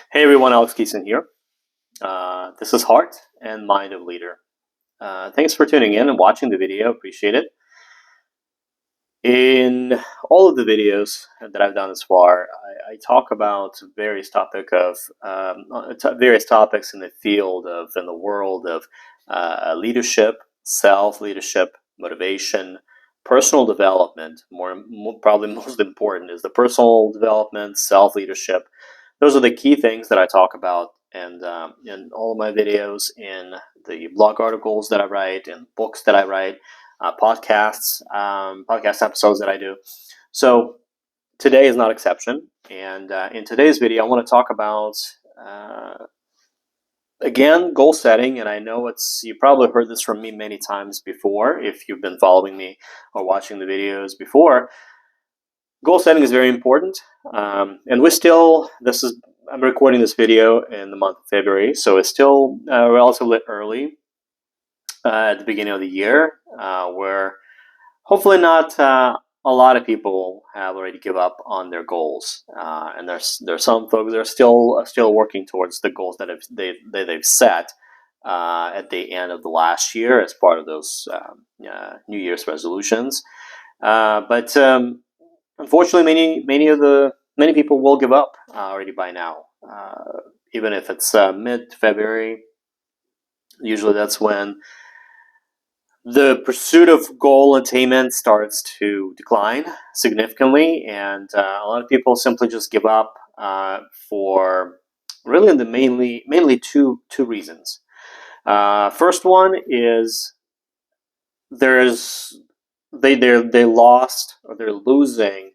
Hey everyone, Alex Keeson here. This is Heart and Mind of Leader. Thanks for tuning in and watching the video. Appreciate it. In all of the videos that I've done thus far, I talk about various topics in the field of in the world of leadership, self leadership, motivation, personal development. Probably most important is the personal development, self leadership. Those are the key things that I talk about, and in all of my videos, in the blog articles that I write, and books that I write, podcast episodes that I do. So today is not exception, and in today's video, I want to talk about again goal setting. And I know you probably heard this from me many times before if you've been following me or watching the videos before. Goal setting is very important, and I'm recording this video in the month of February, so it's still relatively early at the beginning of the year, where hopefully not a lot of people have already give up on their goals, and there's some folks that are still working towards the goals that they've set at the end of the last year as part of those New Year's resolutions, but. Unfortunately, many people will give up already by now. Even if it's mid-February, usually that's when the pursuit of goal attainment starts to decline significantly, and a lot of people simply just give up for really mainly two reasons. First one is they lost, or they're losing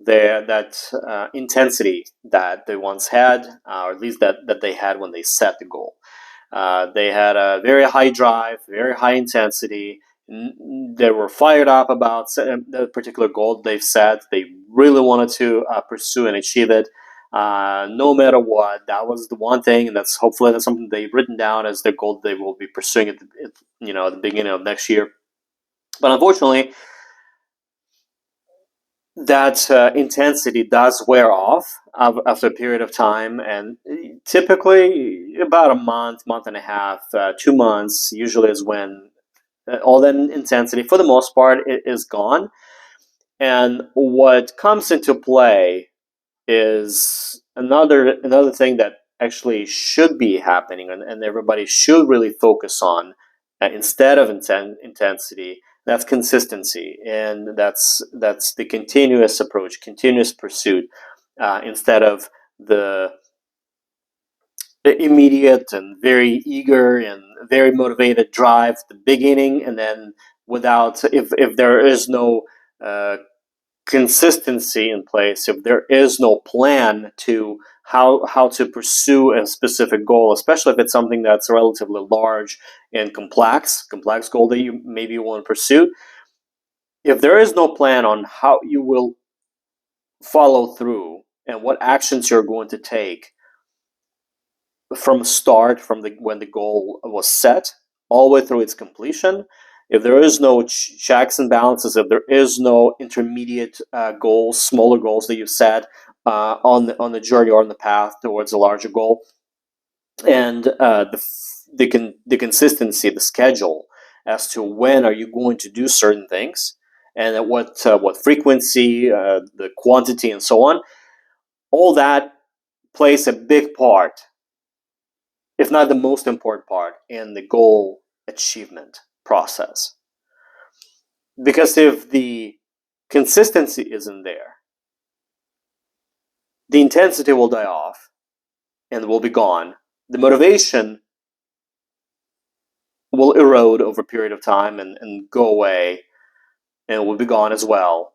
that intensity that they once had, or at least that they had when they set the goal. They had a very high drive, very high intensity. They were fired up about the particular goal they've set. They really wanted to pursue and achieve it, no matter what. That was the one thing, and hopefully that's something they've written down as their goal they will be pursuing at the beginning of next year. But unfortunately, that intensity does wear off after a period of time, and typically about a month and a half, 2 months usually is when all that intensity, for the most part, is gone. And what comes into play is another thing that actually should be happening, and everybody should really focus on, instead of intensity. That's consistency, and that's the continuous approach, continuous pursuit, instead of the immediate and very eager and very motivated drive at the beginning, and then without, if there is no consistency in place, if there is no plan to how to pursue a specific goal, especially if it's something that's relatively large and complex goal that you maybe want to pursue, if there is no plan on how you will follow through and what actions you're going to take from start, when the goal was set, all the way through its completion, if there is no checks and balances, if there is no intermediate goals, smaller goals that you've set on the journey or on the path towards a larger goal, and the consistency, the schedule as to when are you going to do certain things, and at what frequency, the quantity, and so on, all that plays a big part, if not the most important part, in the goal achievement process. Because if the consistency isn't there, the intensity will die off and will be gone. The motivation will erode over a period of time and go away, and will be gone as well.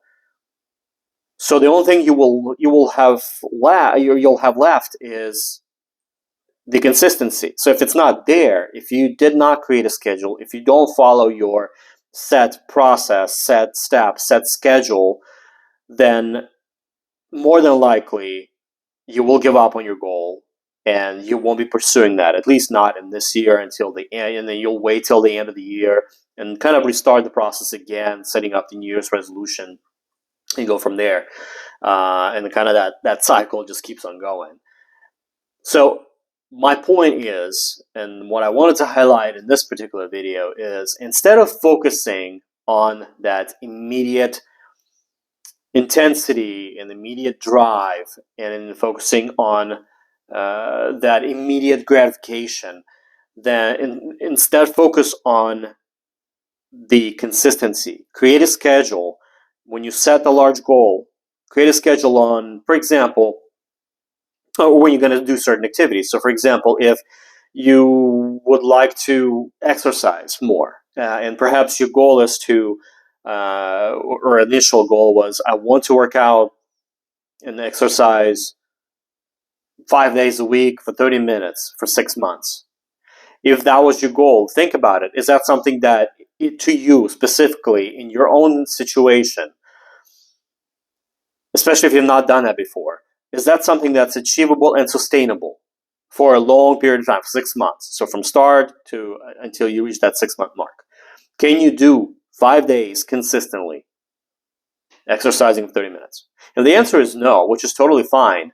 So the only thing you'll have left is the consistency. So if it's not there, if you did not create a schedule, if you don't follow your set process, set step, set schedule, then more than likely you will give up on your goal, and you won't be pursuing that, at least not in this year, until the end, and then you'll wait till the end of the year and kind of restart the process again, setting up the New Year's resolution, and go from there. And kind of that cycle just keeps on going. So my point is, and what I wanted to highlight in this particular video is, instead of focusing on that immediate intensity and immediate drive and focusing on that immediate gratification, then instead focus on the consistency. Create a schedule. When you set a large goal, create a schedule on, for example, when you're going to do certain activities. So, for example, if you would like to exercise more, and perhaps your goal is to, or initial goal was, I want to work out and exercise 5 days a week for 30 minutes for 6 months. If that was your goal, think about it. Is that something that, to you specifically, in your own situation, especially if you've not done that before, is that something that's achievable and sustainable for a long period of time, 6 months? So from start to until you reach that 6 month mark. Can you do 5 days consistently exercising 30 minutes? And the answer is no, which is totally fine,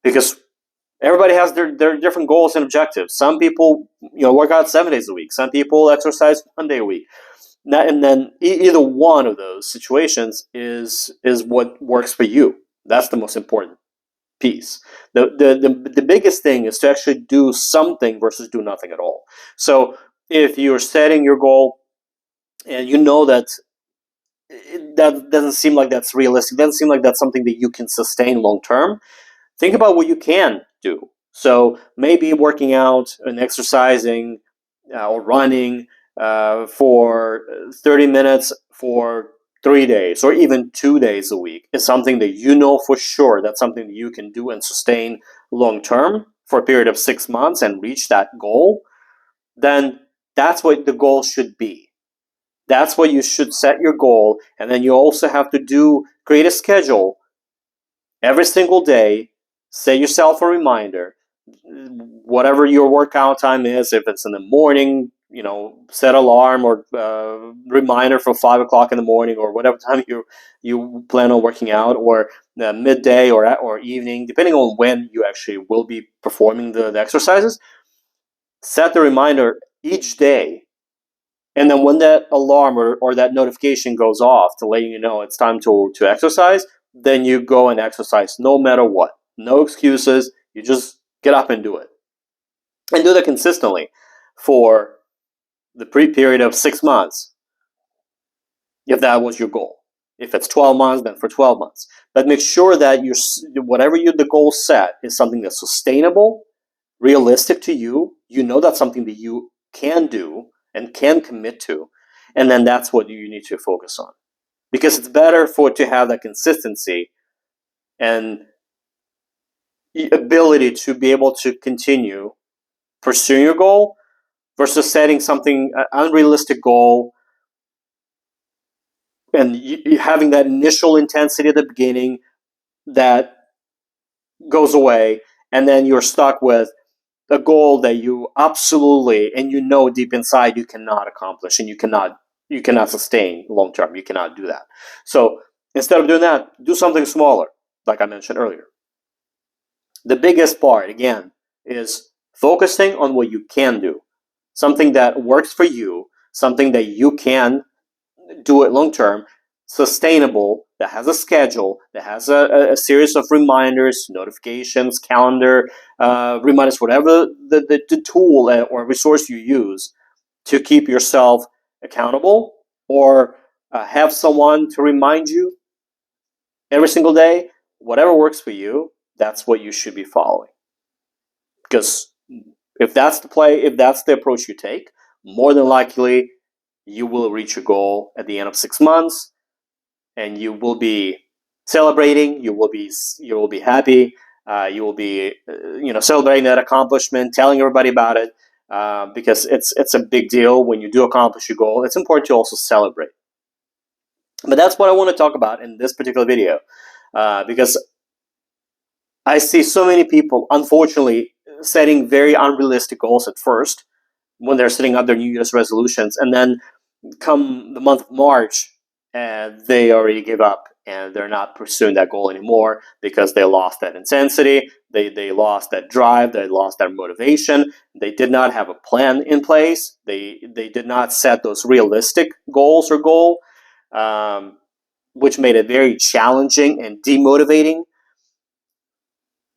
because everybody has their different goals and objectives. Some people, work out 7 days a week. Some people exercise 1 day a week. And then either one of those situations is what works for you. That's the most important piece. The biggest thing is to actually do something versus do nothing at all. So if you're setting your goal and you know that that doesn't seem like that's realistic, doesn't seem like that's something that you can sustain long term, think about what you can do. So maybe working out and exercising or running for 30 minutes for 3 days or even 2 days a week is something that you know for sure that's something that you can do and sustain long term for a period of 6 months and reach that goal. Then that's what the goal should be. That's what you should set your goal. And then you also have to create a schedule every single day. Set yourself a reminder, whatever your workout time is. If it's in the morning, set alarm or reminder for 5 o'clock in the morning or whatever time you plan on working out, or midday or evening, depending on when you actually will be performing the exercises. Set the reminder each day. And then when that alarm or that notification goes off to let you know it's time to exercise, then you go and exercise no matter what. No excuses. You just get up and do it. And do that consistently for the period of 6 months, if that was your goal. If it's 12 months, then for 12 months. But make sure that whatever the goal set is something that's sustainable, realistic to you. You know that's something that you can do and can commit to. And then that's what you need to focus on. Because it's better to have that consistency and the ability to be able to continue pursuing your goal versus setting something, an unrealistic goal, and you having that initial intensity at the beginning that goes away, and then you're stuck with a goal that you absolutely, and deep inside you cannot accomplish, and you cannot sustain long term. You cannot do that. So instead of doing that, do something smaller, like I mentioned earlier. The biggest part, again, is focusing on what you can do. Something that works for you, something that you can do it long term, sustainable, that has a schedule, that has a series of reminders, notifications, calendar, reminders, whatever the tool or resource you use to keep yourself accountable, or have someone to remind you every single day. Whatever works for you, that's what you should be following. Because if that's the approach you take, more than likely you will reach your goal at the end of 6 months, and you will be celebrating. You will be happy. You will be celebrating that accomplishment, telling everybody about it, because it's a big deal when you do accomplish your goal. It's important to also celebrate. But that's what I want to talk about in this particular video, because I see so many people, unfortunately, setting very unrealistic goals at first when they're setting up their New Year's resolutions, and then come the month of March, they already give up and they're not pursuing that goal anymore because they lost that intensity, they lost that drive, they lost that motivation, they did not have a plan in place, they did not set those realistic goals or goal, which made it very challenging and demotivating.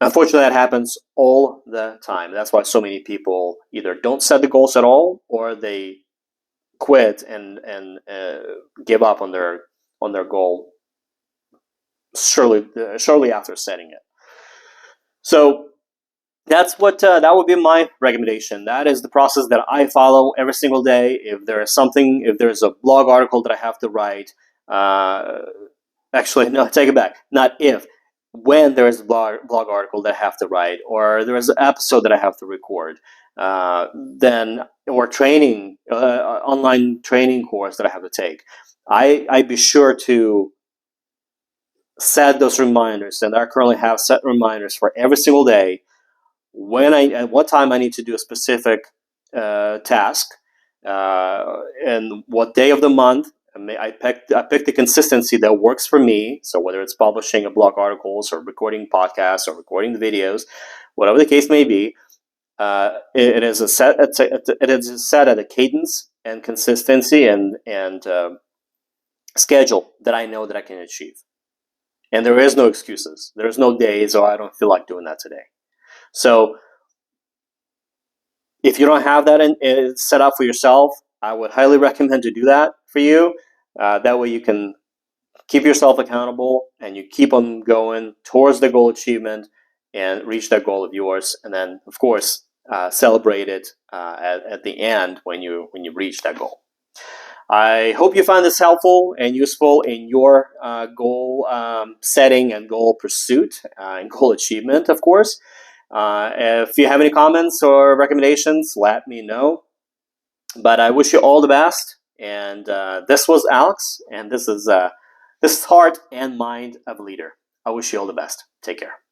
Unfortunately, that happens all the time. That's why so many people either don't set the goals at all, or they quit and give up on their goal shortly after setting it. So that's what that would be my recommendation. That is the process that I follow every single day. If there's a blog article that I have to write, actually, no, take it back. Not if, when there is a blog article that I have to write, or there is an episode that I have to record, then or training, online training course that I have to take, I be sure to set those reminders, and I currently have set reminders for every single day at what time I need to do a specific task, and what day of the month. I picked the consistency that works for me. So whether it's publishing a blog articles or recording podcasts or recording the videos, whatever the case may be, it is set at a cadence and consistency and schedule that I know that I can achieve. And there is no excuses. There's no days, I don't feel like doing that today. So if you don't have that set up for yourself, I would highly recommend to do that for you. That way you can keep yourself accountable and you keep on going towards the goal achievement and reach that goal of yours. And then, of course, celebrate it at the end when you reach that goal. I hope you find this helpful and useful in your goal setting and goal pursuit and goal achievement, of course. If you have any comments or recommendations, let me know. But I wish you all the best. And this was Alex, and this is Heart and Mind of a Leader. I wish you all the best. Take care.